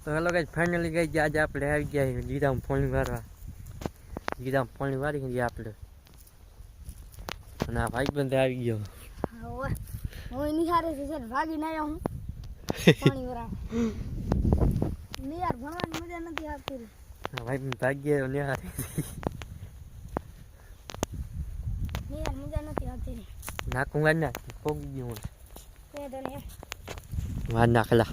તો hello guys finally ગઈ આજે આપણે આવી ગયા ગીરામ પાણી વારવા. ગીરામ પાણી વારી ગયા આપણે. અને આ ભાઈ બંધ આવી ગયો. હા હું નિહારે છે ભાગીને આવ્યો હું પાણી વારવા. ની યાર ભણવાની મજા નથી આવતી. હા ભાઈ બંધ ભાગ્ય નિહારે. ની યાર મજા નથી આવતી. નાખું વાર ના પોગી ગયો હું. તે તો ને વાર નાખલા.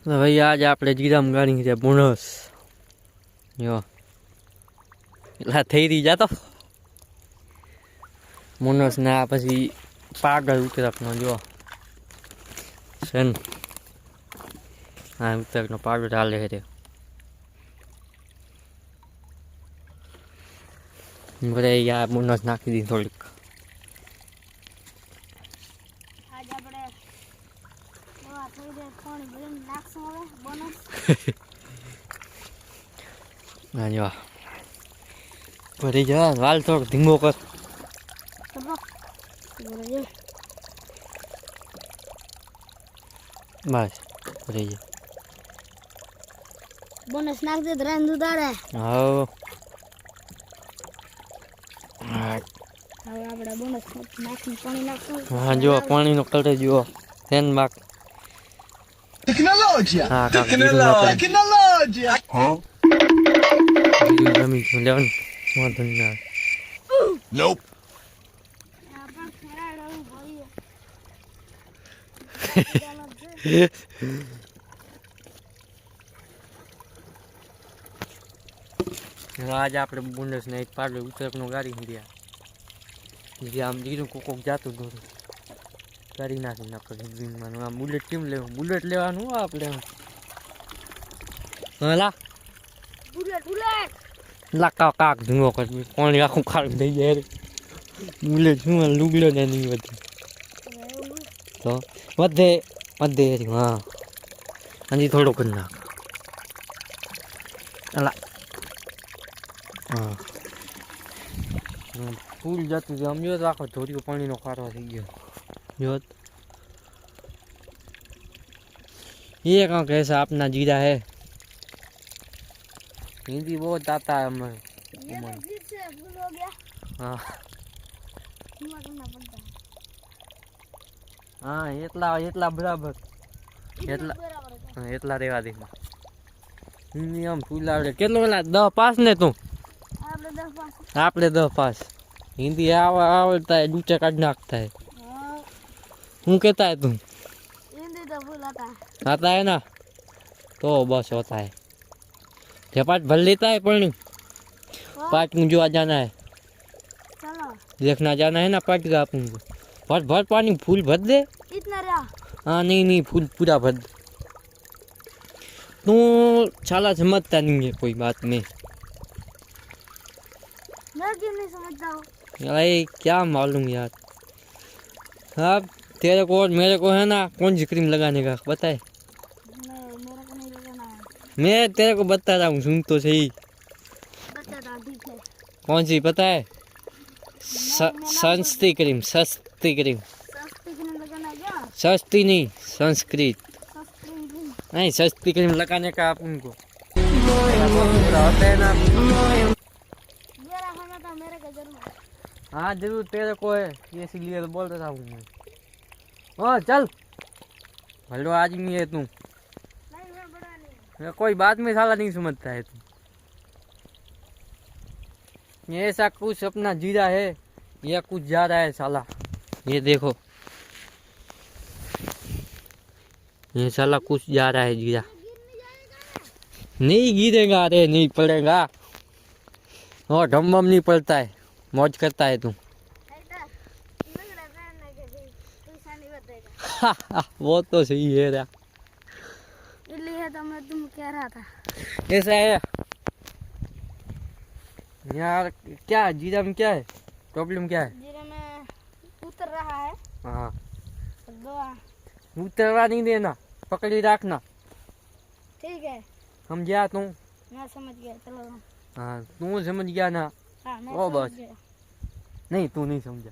ભાઈ આજે આપણે ગીરામ ગાડી છે બોનસ જો એટલા થઈ રહી જાતો બોનસ ના પછી પાગલ ઉતરકનો જો છે ને હા ઉતરકનો પાગલ ચાલે છે બધા યાર બોનસ નાખી દીધી થોડીક આજ આપણે નવા થઈ જાય પાણી ભરીને નાખશું હવે બોનસ. હા જો ભરી જા વાલ થોડોક ધીમો કર બસ ભરી જા બોનસ નાખ દે ધરાન દુદાડે. હા હવે આપણે બોનસ નાખીને પાણી નાખશું. હા જો પાણીનો કલર જુઓ ધ્યાન માક Tecnologia! Ah, Tecnologia! Huh? જમી લેવાનું વાંધો નહીં આવે. Nope. આપણ ખરાડો ભરીએ. આજે આપણે બોનસ ને એક પાડે ઉતરકનો ગાડી ગયા જે આમ દીકરું કોક જાતું દોરું કરી નાખી આપણે ગ્રીનમાં આમ બુલેટ કેમ લેવું બુલેટ લેવાનું આપણે લા બુલેટ બુલેટ લા કાક ધીમો કર પાણી આખું ખાલી થઈ જાય બુલેટ શું લુગડો ને નહીં વધે તો વધે વધે હા હજી થોડુંક જ નાખ અલા હા ફૂલ જતું છે આમ જો તો આખો ધોરીઓ પાણીનો ખારો થઈ ગયો જો ये कहाँ कैसा अपना जीरा है हिंदी बहुत आता है हमें ये तो फिर से फुल हो गया. हाँ धीमा करना पड़ता है. हाँ એટલા એટલા બરાબર એટલા બરાબર છે. હા એટલા રેવા દે हिंदी આમ ફૂલ આવડે કેટલો પેલા 10 પાસ ને તું આપણે 10 પાસ. આપણે 10 પાસ हिंदी आवड़ता है दूचे काट नाखता है हाँ हूँ कहता है तुम हिंदी तो फुल आता है. आता है ना तो बस होता है ये पाठ भर लेता है पढ़ने हाँ, पाठ में जो आ जाना है चलो देखना जाना है ना पाठ का अपन को भर भर पानी फूल भर दे इतना रहा. हाँ नहीं नहीं फूल पूरा भर दे तू साला समझता नहीं है कोई बात में मैं क्यों नहीं समझता हूँ. अरे क्या मालूम यार अब तेरे को और मेरे को है ना कौन सी क्रीम लगाने का बताए मेरे को नहीं लगाना है. मैं तेरे को बता रहा हूँ सुन तो सही बच्चा था ठीक है. कौन सी पता है सस्ती क्रीम सस्ती क्रीम सस्ती क्रीम लगाना है क्या. सस्ती नहीं संस्कृत सस्ती क्रीम. नहीं सस्ती क्रीम लगाने का आप उनको होता है ना मेरा खाना था मेरे को जरूर. हाँ जरूर तेरे को है इसीलिए तो बोल रहा हूँ मैं ओ चल हेलो आदमी है तू नहीं मैं बड़ा नहीं. कोई बात में साला नहीं समझता है तू ये ऐसा कुछ अपना जीरा है या कुछ जा रहा है साला ये देखो ये साला कुछ जा रहा है जीरा नहीं गिरेगा अरे नहीं पड़ेगा और ढम नहीं पड़ता है मौज करता है तू ऐसा लग रहा है ना कि पैसा नहीं बतेगा. वो तो सही है यार है तो मैं तुम कह रहा था। ऐसा है यार, क्या जीरा में क्या है, प्रॉब्लम क्या है? जीरे में उतर रहा है। हाँ, दवा उतरवा नहीं देना, पकड़ी रखना। ठीक है, समझा तू? मैं समझ गया, चलो। हाँ, तू समझ गया ना? हाँ, मैं ओ समझ बस। गया। नहीं, तू नहीं समझा।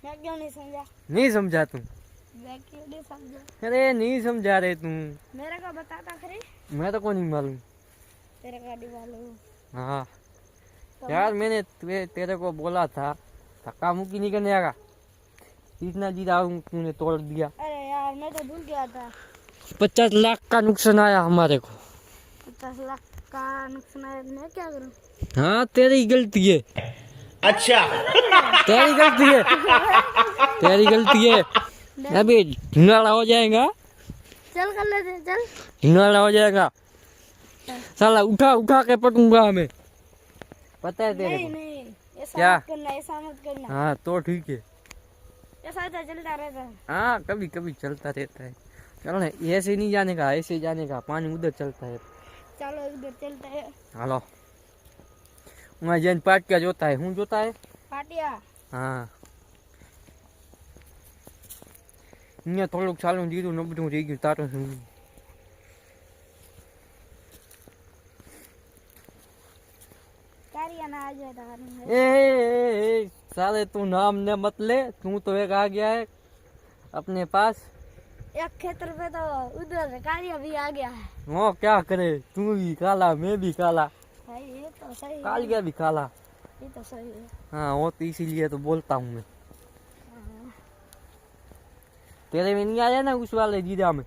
मैं क्यों नहीं समझा? नहीं समझा तू? मैं क्यों नहीं समझा? अरे नहीं समझा रहे तू। मेरे को बताता खरी। मैं तो को नहीं मालूम। तेरे का वालों। हाँ तो यार, मैंने तेरे को बोला था धक्का मुक्की नहीं करने आगा, इतना जीरा तूने तोड़ दिया। अरे यार, मैं तो भूल गया था। 50 लाख का नुकसान आया हमारे को। 50 लाख का नुकसान है, मैं क्या करूं? हाँ, तेरी गलती है, अच्छा तेरी गलती है, तेरी गलती है। अभी ढिंगाड़ा हो जाएगा, चल कर लेते, चल। ढिंगाड़ा हो जाएगा। साला उठा उठा के पटूंगा हमें, पता है तेरे नहीं को? नहीं, ऐसा क्या? मत करना, ऐसा मत करना। हाँ तो ठीक है। ऐसा तो चलता रहता है। हाँ, कभी कभी चलता रहता है। चलो ना, ऐसे नहीं जाने का, ऐसे जाने का, पानी उधर चलता है। चलो इधर चलता है। हालो, वहाँ जैन पाट क्या जोता है, हूँ जोता है। पाटिया। हाँ, અહીંયા થોડુંક ચાલુ દીધું નબળું રહી ગયું તારું શું? कारिया ना आ जाए तो ए साले तू नाम ने मत ले, तू तो एक आ गया है अपने पास। एक खेतर पे तो उधर कारिया भी आ गया है। वो क्या करे, तू भी काला मैं भी काला, भाई ये तो सही है। कालिया भी काला। ये तो सही है। हाँ, वो तो इसीलिए तो बोलता हूँ मैं। हाँ। तेरे में नहीं आया ना उस वाले जीरा में?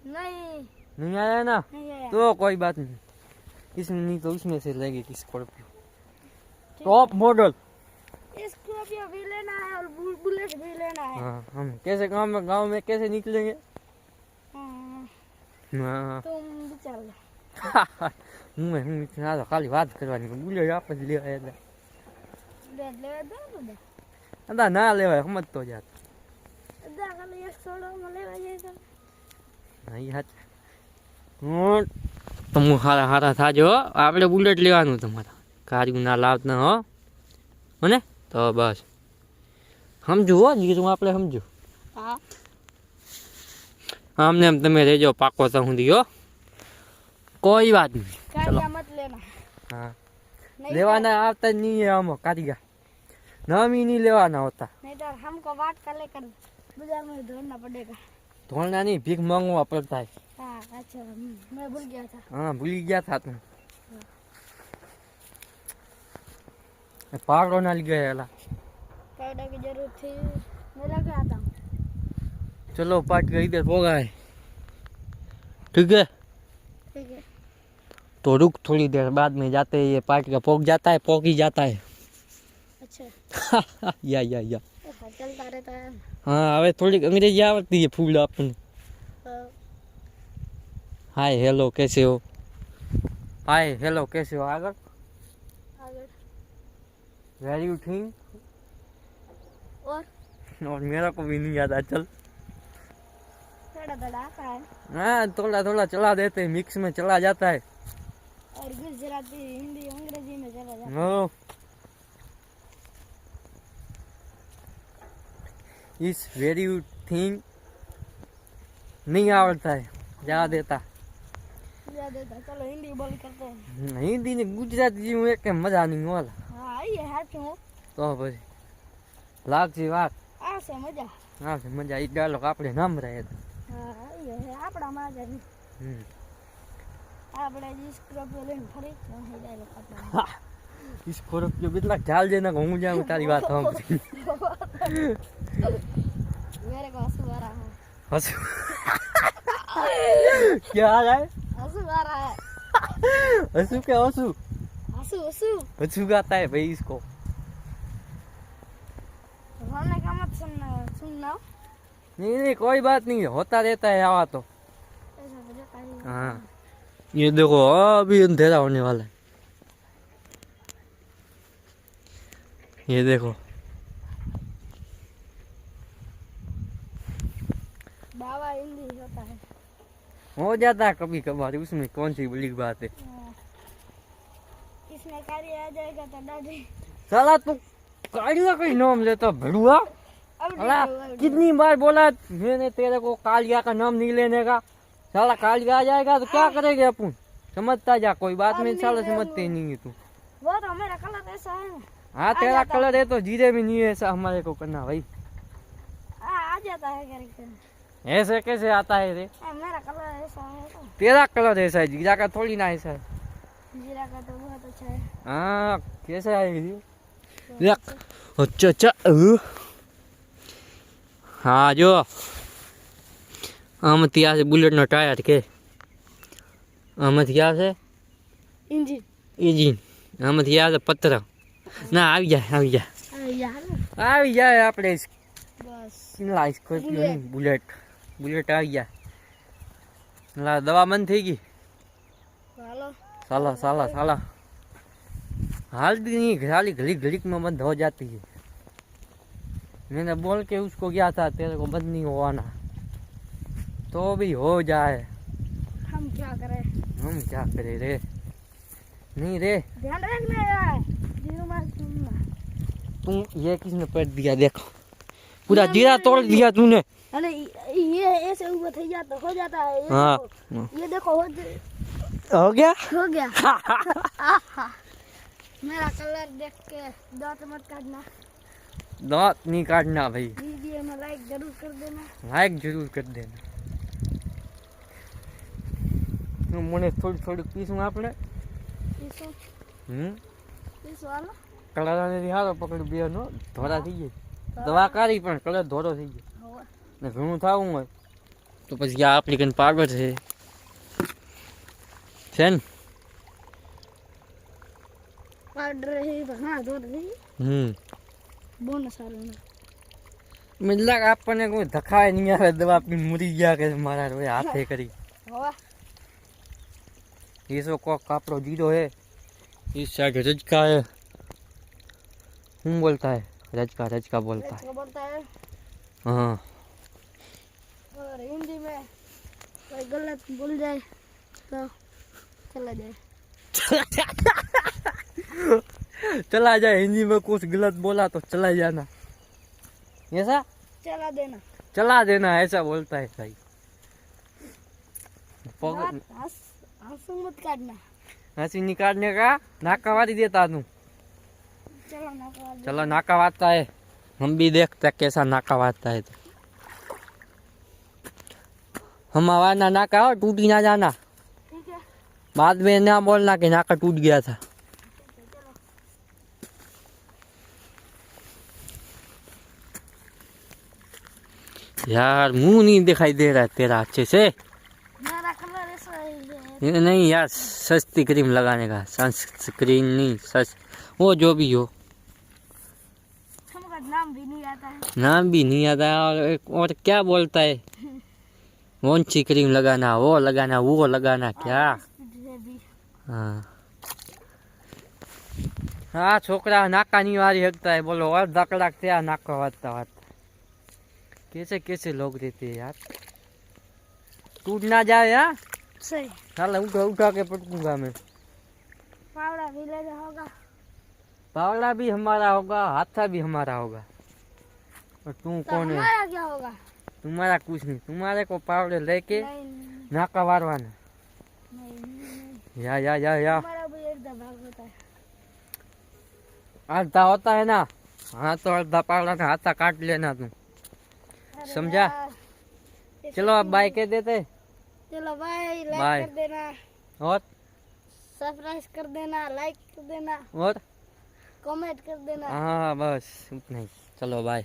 नहीं नहीं आया ना? नहीं आया। तो कोई बात नहीं, इसमें नहीं तो उसमें से लगेगी स्कॉर्पियो टॉप मॉडल। स्कॉर्पियो भी लेना है और बुलेट भी लेना है। हाँ, हम कैसे गांव में कैसे निकलेंगे? हाँ, हाँ तुम भी चल। હું તો ખાલી વાત કરવાની, બોલ્યો આપણે લેવા હતા. ले ले दो दे। હતા ના લેવાય, સમજતો જાત. दा खाली एक छोड़ो मले वजह से। હા ઈ હાચ. હું તમે હારા હારા થાજો હો. આપણે બુલેટ લેવાનું તમારા, ગાડી ના લાવતા હો મને તો બસ સમજુ હો, જીરું આપણે સમજુ. हाँ આમને એમ તમે રહેજો પાકો તો સુધી હો, કોઈ વાત નહીં. कारिया मत लेना। હા, नहीं લેવાના આવતા જ નહીં આમાં કારીગર, નામી नहीं લેવાના હોતા. नहीं तो हमको वाट का लेकर बाजार में ढूंढना पड़ेगा। ધોળના નહીં, ભીખ માંગવા પડતા है. हाँ अच्छा, मैं भूल गया था। हाँ, भूली गया था तुम. पागल ना गया है. पाउडर की जरूरत थी, मैं लेके आता हूँ। चलो पाट के इधर होगा है, ठीक है? ठीक है। तो रुक, थोड़ी देर बाद में जाते हैं, ये पाट का पोक जाता है, पोक ही जाता है. अच्छा या ऐसा चलता रहता है। हाँ, હવે થોડીક અંગ્રેજી આવડતી है ફૂલ આપણને. हाँ, हाय हेलो कैसे हो, हाय हेलो कैसे हो, आगे आगे वेरी यू थिंक. और और मेरा को भी नहीं आता. चल थोड़ा थोड़ा आता है हाँ, थोड़ा थोड़ा चला देते हैं, मिक्स में चला जाता है. और गुजराती हिंदी अंग्रेजी में चला जाता है। नो इस वेरी यू थिंग नहीं आवड़ता है, जा देता. याद देता। चलो हिंदी बोल करते हैं। हिंदी ने गुजराती में एक मजा नहीं वाला. हाँ ये है क्यों? તો પછી લાગશે વાત. आ से मजा। હા, મજા ઈ ડાયલોગ આપણે નામ રહે. हाँ ये है આપડા માજે નહીં। આપણે જ સ્ક્રોપિયો લઈને ફરી તો હે ડાયલોગ આપણા। इस खोरक जो बितला ढाल देना को हूं जाऊं तारी बात हम. मेरे को हंसू आ रहा है। हंसू क्या आ रहा है? हंसू आ रहा है। हंसू क्या हंसू? हंसू हंसू हंसू गाता है भाई इसको. हमने का मत सुनना। नहीं नहीं कोई बात नहीं, होता रहता है आवा तो. ऐसा मुझे कहीं। हाँ, ये देखो अभी अंधेरा होने वाला है, ये देखो. बाबा हिंदी होता है। हो जाता है कभी कभार, उसमें कौन सी बड़ी बात है। इसमें कार्य आ जाएगा तो दादी साला तू कालिया का ही नाम लेता भड़ुआ। अब साला देखो, कितनी बार बोला मैंने तेरे को कालिया का नाम नहीं लेने का। साला कालिया आ जाएगा तो क्या करेंगे अपन, समझता जा, कोई बात में साला समझते ही नहीं है तू। वो तो मेरा कलर ऐसा है ना। हाँ तेरा कलर है तो जीरे भी नहीं है ऐसा हमारे को करना भाई। आ जाता है कैरेक्टर। ऐसे कैसे आता है रे, मेरा कलर ऐसा है तो तेरा कलर ऐसा है, जीरा का थोड़ी ना ऐसा है। जीरा का तो बहुत अच्छा है। हाँ कैसे आएगी देख। अच्छा अच्छा हाँ जो આમ ત્યાં છે બુલેટનો ટાયર કે આમાંથી આવે છે इंजन ઇન્જિન, આમાંથી આવે છે પતરા ના આવી જાય यार આવી જાય આપણે बस લા સ્કોર્પિયો નહીં બુલેટ બુલેટ આવી જાય લા દવા બંધ થઈ ગઈ हेलो साला साला साला हालती नहीं, खाली घड़ी घड़ी में बंद हो जाती है। मैंने बोल के उसको गया था तेरे को बंद नहीं होना, तो भी हो जाए। हम क्या करें, हम क्या करे रे, नहीं रे ध्यान रखना यार। जीरो मार सुनना। तुम ये किसने पढ़ दिया, देखो पूरा जीरा तोड़ दिया तूने। अरे ये ऐसे ऊपर થઈ जाता हो जाता है ये। हाँ ये देखो हो गया हो गया। मेरा कलर देख के दांत मत काटना। दांत नहीं काटना भाई, वीडियो में लाइक जरूर कर देना। लाइक जरूर कर देना। મને થોડી થોડી પીસું આપણે इस वाला કલર હારો પકડ બે નો ધોરા થઈ જાય, દવા કાઢી પણ કલર ધોરો થઈ જાય होगा। ને ઘણું થવું હોય તો પછી આ આપણી કન પાવડર છે ને पाउडर है तो हाँ दो रही बोनस वाला ना। મિલાક આપણને કોઈ ધખાય નહીં આવે, દવા પીને મરી ગયા કે મારા રોજ હાથે કરી। होगा ये सो को कापड़ो जीरो है, इस साइड रजका है। हूँ बोलता है रजका, रजका बोलता है। इसको बोलता है। हाँ और हिंदी में कोई गलत बोल जाए तो चला जाए। चला जाए, हिंदी में कुछ गलत बोला तो चला जाना, ऐसा चला देना। चला देना ऐसा बोलता है भाई। आंसू मत काटना। हंसी निकालने का नाका वारी देता तू। चलो ना काट दो। चलो नाका वारता है, हम भी देखते हैं कैसा नाका वारता है। तो हम आवाज नाका हो टूटी ना जाना, ठीक है बाद में ना बोलना कि नाका टूट गया था। चलो यार मुंह नहीं दिखाई दे रहा है तेरा अच्छे से। मेरा कलर ऐसा है। ये नहीं यार, सस्ती क्रीम लगाने का, सनस्क्रीन नहीं वो जो भी हो, हमका नाम भी नहीं आता है। नाम भी नहीं आता है। और क्या बोलता है कौन सी क्रीम लगाना, वो लगाना क्या। हाँ हाँ छोकरा नाका नहीं वारी सकता है, बोलो और दकड़ाक से नाका वारता वारता। कैसे कैसे लोग रहते हैं यार, टूट ना जाए यार। सही साला उठा उठा के पटकूंगा मैं। पावड़ा भी ले होगा। पावड़ा भी हमारा होगा, हाथा भी हमारा होगा। और तू तो कौन है, हमारा क्या होगा। तुम्हारा कुछ नहीं, तुम्हारे को पावड़े लेके नहीं नाका वारवाना। नहीं या हमारा भी एक भाग होता है। अर्धा होता है ना, हाँ तो अर्धा पावड़ा का हाथा काट लेना तू, अरे समझा। यार, चलो अब बाय कह देते। चलो बाय। बाय। लाइक कर देना, और सब्सक्राइब कर देना, लाइक कर देना, और कमेंट कर देना। हाँ बस उतना ही, चलो बाय।